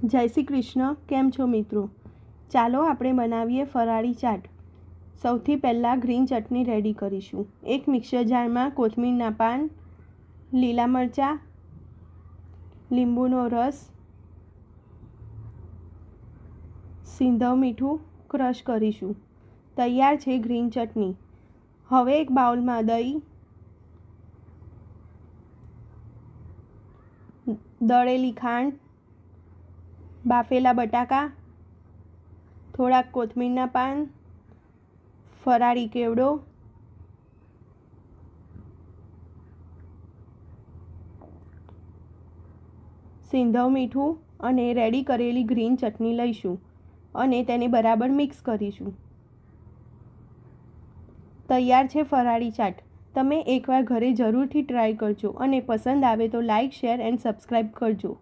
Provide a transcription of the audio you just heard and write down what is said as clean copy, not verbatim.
જય શ્રી કૃષ્ણ. કેમ છો મિત્રો? ચાલો આપણે બનાવીએ ફરાળી ચાટ. સૌથી પહેલાં ગ્રીન ચટણી રેડી કરીશું. એક મિક્સર જારમાં કોથમીરના પાન, લીલા મરચાં, લીંબુનો રસ, સિંધવ મીઠું ક્રશ કરીશું. તૈયાર છે ગ્રીન ચટણી. હવે એક બાઉલમાં દહીં, દળેલી ખાંડ, બાફેલા બટાકા, થોડાક કોથમીરના પાન, ફરાળી કેવડો, સિંધવ મીઠું અને રેડી કરેલી ગ્રીન ચટણી લઈશું અને તેને બરાબર મિક્સ કરીશું. તૈયાર છે ફરાળી ચાટ. તમે એકવાર ઘરે જરૂરથી ટ્રાય કરજો અને પસંદ આવે તો લાઇક, શેર એન્ડ સબસ્ક્રાઈબ કરજો.